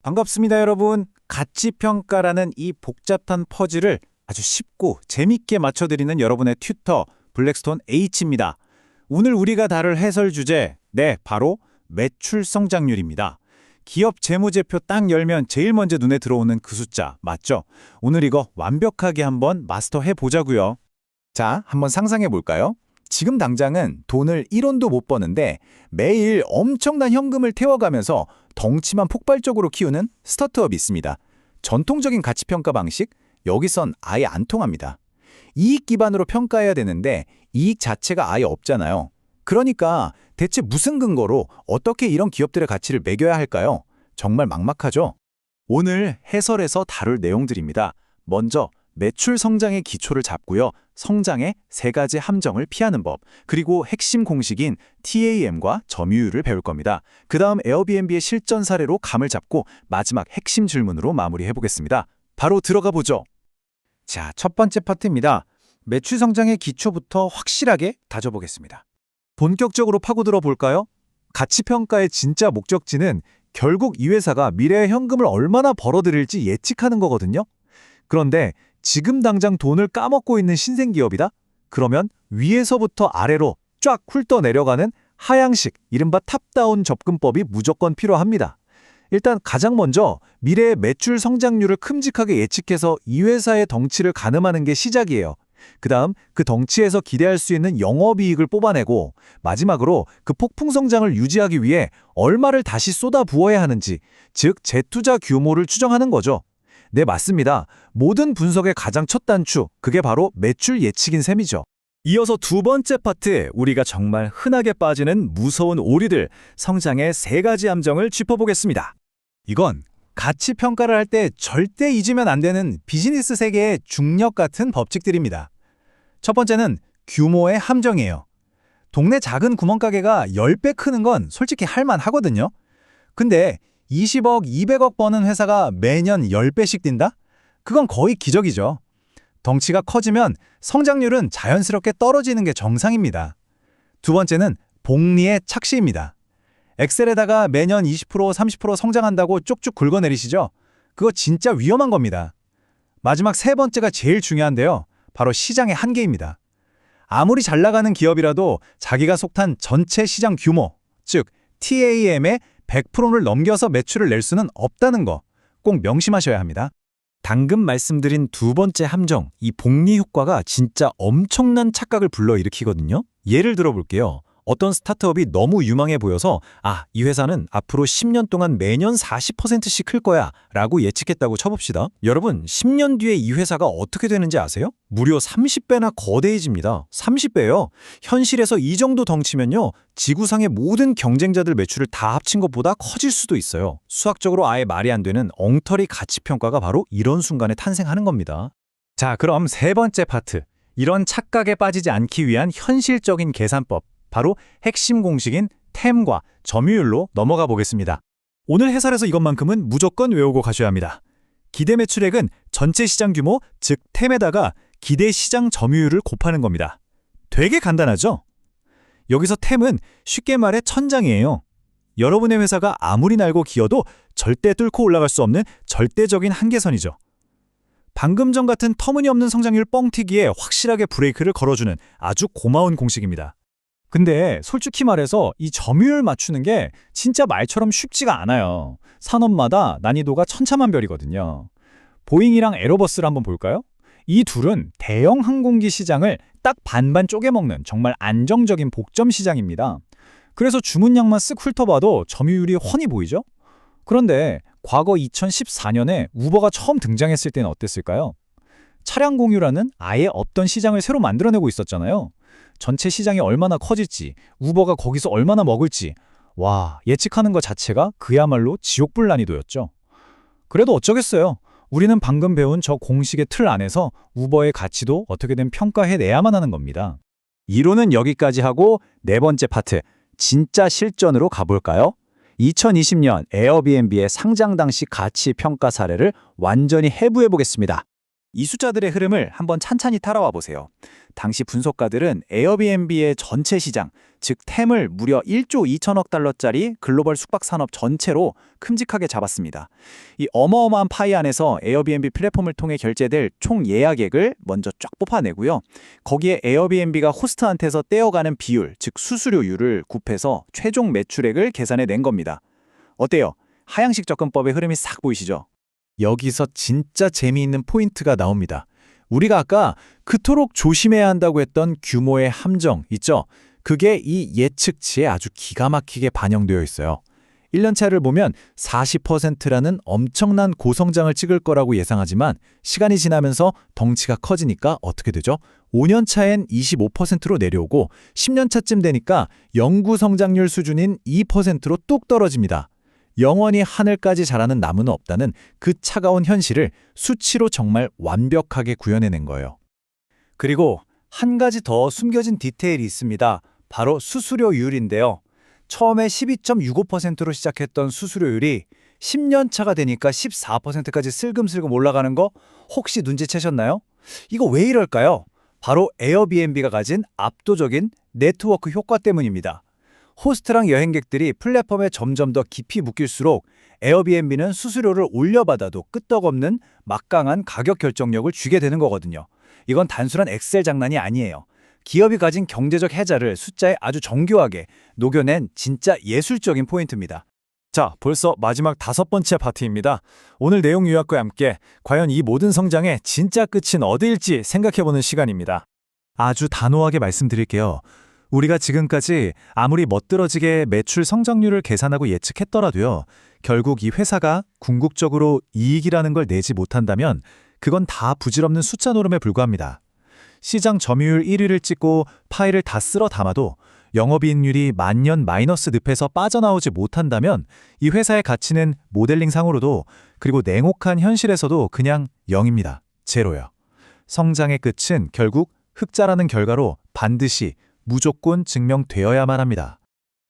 반갑습니다, 여러분. 가치평가라는 이 복잡한 퍼즐을 아주 쉽고 재밌게 맞춰드리는 여러분의 튜터 블랙스톤 H입니다. 오늘 우리가 다룰 해설 주제, 바로 매출 성장률입니다. 기업 재무제표 딱 열면 제일 먼저 눈에 들어오는 그 숫자, 맞죠? 오늘 이거 완벽하게 한번 마스터해 보자고요. 자, 한번 상상해 볼까요? 지금 당장은 돈을 1원도 못 버는데 매일 엄청난 현금을 태워가면서 덩치만 폭발적으로 키우는 스타트업이 있습니다. 전통적인 가치평가 방식, 여기선 아예 안 통합니다. 이익 기반으로 평가해야 되는데 이익 자체가 아예 없잖아요. 그러니까 대체 무슨 근거로 어떻게 이런 기업들의 가치를 매겨야 할까요? 정말 막막하죠? 오늘 해설에서 다룰 내용들입니다. 먼저 매출 성장의 기초를 잡고요. 성장의 세 가지 함정을 피하는 법, 그리고 핵심 공식인 TAM과 점유율을 배울 겁니다. 그 다음 에어비앤비의 실전 사례로 감을 잡고 마지막 핵심 질문으로 마무리해 보겠습니다. 바로 들어가 보죠. 자, 첫 번째 파트입니다. 매출 성장의 기초부터 확실하게 다져보겠습니다. 본격적으로 파고들어 볼까요? 가치평가의 진짜 목적지는 결국 이 회사가 미래의 현금을 얼마나 벌어들일지 예측하는 거거든요. 그런데 지금 당장 돈을 까먹고 있는 신생기업이다? 그러면 위에서부터 아래로 쫙 훑어 내려가는 하향식, 이른바 탑다운 접근법이 무조건 필요합니다. 일단 가장 먼저 미래의 매출 성장률을 큼직하게 예측해서 이 회사의 덩치를 가늠하는 게 시작이에요. 그 다음 그 덩치에서 기대할 수 있는 영업이익을 뽑아내고 마지막으로 그 폭풍 성장을 유지하기 위해 얼마를 다시 쏟아부어야 하는지, 즉 재투자 규모를 추정하는 거죠. 네, 맞습니다. 모든 분석의 가장 첫 단추, 그게 바로 매출 예측인 셈이죠. 이어서 두 번째 파트, 우리가 정말 흔하게 빠지는 무서운 오류들, 성장의 세 가지 함정을 짚어보겠습니다. 이건 가치 평가를 할 때 절대 잊으면 안 되는 비즈니스 세계의 중력 같은 법칙들입니다. 첫 번째는 규모의 함정이에요. 동네 작은 구멍가게가 10배 크는 건 솔직히 할만하거든요. 근데 20억, 200억 버는 회사가 매년 10배씩 뛴다? 그건 거의 기적이죠. 덩치가 커지면 성장률은 자연스럽게 떨어지는 게 정상입니다. 두 번째는 복리의 착시입니다. 엑셀에다가 매년 20%, 30% 성장한다고 쪽쭉 긁어내리시죠? 그거 진짜 위험한 겁니다. 마지막 세 번째가 제일 중요한데요. 바로 시장의 한계입니다. 아무리 잘 나가는 기업이라도 자기가 속한 전체 시장 규모, 즉 TAM의 100%를 넘겨서 매출을 낼 수는 없다는 거 꼭 명심하셔야 합니다. 방금 말씀드린 두 번째 함정, 이 복리 효과가 진짜 엄청난 착각을 불러일으키거든요. 예를 들어볼게요. 어떤 스타트업이 너무 유망해 보여서 이 회사는 앞으로 10년 동안 매년 40%씩 클 거야 라고 예측했다고 쳐봅시다. 여러분, 10년 뒤에 이 회사가 어떻게 되는지 아세요? 무려 30배나 거대해집니다. 30배요. 현실에서 이 정도 덩치면요, 지구상의 모든 경쟁자들 매출을 다 합친 것보다 커질 수도 있어요. 수학적으로 아예 말이 안 되는 엉터리 가치평가가 바로 이런 순간에 탄생하는 겁니다. 자, 그럼 세 번째 파트. 이런 착각에 빠지지 않기 위한 현실적인 계산법. 바로 핵심 공식인 템과 점유율로 넘어가 보겠습니다. 오늘 해설에서 이것만큼은 무조건 외우고 가셔야 합니다. 기대 매출액은 전체 시장 규모, 즉 템에다가 기대 시장 점유율을 곱하는 겁니다. 되게 간단하죠? 여기서 템은 쉽게 말해 천장이에요. 여러분의 회사가 아무리 날고 기어도 절대 뚫고 올라갈 수 없는 절대적인 한계선이죠. 방금 전 같은 터무니없는 성장률 뻥튀기에 확실하게 브레이크를 걸어주는 아주 고마운 공식입니다. 근데 솔직히 말해서 이 점유율 맞추는 게 진짜 말처럼 쉽지가 않아요. 산업마다 난이도가 천차만별이거든요. 보잉이랑 에러버스를 한번 볼까요? 이 둘은 대형 항공기 시장을 딱 반반 쪼개먹는 정말 안정적인 복점 시장입니다. 그래서 주문량만 쓱 훑어봐도 점유율이 훤히 보이죠? 그런데 과거 2014년에 우버가 처음 등장했을 때는 어땠을까요? 차량 공유라는 아예 없던 시장을 새로 만들어내고 있었잖아요. 전체 시장이 얼마나 커질지, 우버가 거기서 얼마나 먹을지, 예측하는 것 자체가 그야말로 지옥불 난이도였죠. 그래도 어쩌겠어요. 우리는 방금 배운 저 공식의 틀 안에서 우버의 가치도 어떻게든 평가해내야만 하는 겁니다. 이론은 여기까지 하고 네 번째 파트, 진짜 실전으로 가볼까요? 2020년 에어비앤비의 상장 당시 가치 평가 사례를 완전히 해부해 보겠습니다. 이 숫자들의 흐름을 한번 찬찬히 따라와 보세요. 당시 분석가들은 에어비앤비의 전체 시장, 즉 템을 무려 1조 2천억 달러짜리 글로벌 숙박 산업 전체로 큼직하게 잡았습니다. 이 어마어마한 파이 안에서 에어비앤비 플랫폼을 통해 결제될 총 예약액을 먼저 쫙 뽑아내고요. 거기에 에어비앤비가 호스트한테서 떼어가는 비율, 즉 수수료율을 곱해서 최종 매출액을 계산해 낸 겁니다. 어때요? 하향식 접근법의 흐름이 싹 보이시죠? 여기서 진짜 재미있는 포인트가 나옵니다. 우리가 아까 그토록 조심해야 한다고 했던 규모의 함정 있죠? 그게 이 예측치에 아주 기가 막히게 반영되어 있어요. 1년 차를 보면 40%라는 엄청난 고성장을 찍을 거라고 예상하지만 시간이 지나면서 덩치가 커지니까 어떻게 되죠? 5년 차엔 25%로 내려오고 10년 차쯤 되니까 영구 성장률 수준인 2%로 뚝 떨어집니다. 영원히 하늘까지 자라는 나무는 없다는 그 차가운 현실을 수치로 정말 완벽하게 구현해낸 거예요. 그리고 한 가지 더 숨겨진 디테일이 있습니다. 바로 수수료율인데요. 처음에 12.65%로 시작했던 수수료율이 10년 차가 되니까 14%까지 슬금슬금 올라가는 거 혹시 눈치채셨나요? 이거 왜 이럴까요? 바로 에어비앤비가 가진 압도적인 네트워크 효과 때문입니다. 호스트랑 여행객들이 플랫폼에 점점 더 깊이 묶일수록 에어비앤비는 수수료를 올려받아도 끄떡없는 막강한 가격 결정력을 쥐게 되는 거거든요. 이건 단순한 엑셀 장난이 아니에요. 기업이 가진 경제적 해자를 숫자에 아주 정교하게 녹여낸 진짜 예술적인 포인트입니다. 자, 벌써 마지막 5번째 파트입니다. 오늘 내용 요약과 함께 과연 이 모든 성장의 진짜 끝은 어디일지 생각해보는 시간입니다. 아주 단호하게 말씀드릴게요. 우리가 지금까지 아무리 멋들어지게 매출 성장률을 계산하고 예측했더라도요. 결국 이 회사가 궁극적으로 이익이라는 걸 내지 못한다면 그건 다 부질없는 숫자 노름에 불과합니다. 시장 점유율 1위를 찍고 파이를 다 쓸어 담아도 영업이익률이 만년 마이너스 늪에서 빠져나오지 못한다면 이 회사의 가치는 모델링상으로도 그리고 냉혹한 현실에서도 그냥 0입니다. 제로요. 성장의 끝은 결국 흑자라는 결과로 반드시 무조건 증명되어야만 합니다.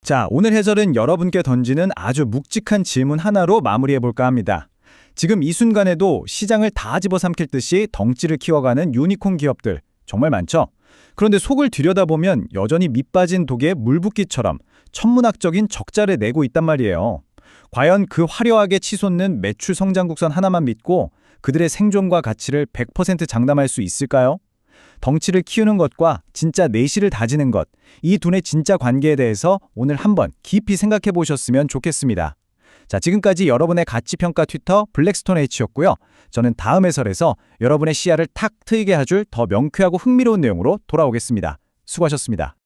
자, 오늘 해설은 여러분께 던지는 아주 묵직한 질문 하나로 마무리해볼까 합니다. 지금 이 순간에도 시장을 다 집어삼킬 듯이 덩치를 키워가는 유니콘 기업들 정말 많죠? 그런데 속을 들여다보면 여전히 밑빠진 독에 물 붓기처럼 천문학적인 적자를 내고 있단 말이에요. 과연 그 화려하게 치솟는 매출 성장 곡선 하나만 믿고 그들의 생존과 가치를 100% 장담할 수 있을까요? 덩치를 키우는 것과 진짜 내실을 다지는 것, 이 둘의 진짜 관계에 대해서 오늘 한번 깊이 생각해 보셨으면 좋겠습니다. 자, 지금까지 여러분의 가치평가 튜터 블랙스톤 H였고요. 저는 다음 해설에서 여러분의 시야를 탁 트이게 해줄 더 명쾌하고 흥미로운 내용으로 돌아오겠습니다. 수고하셨습니다.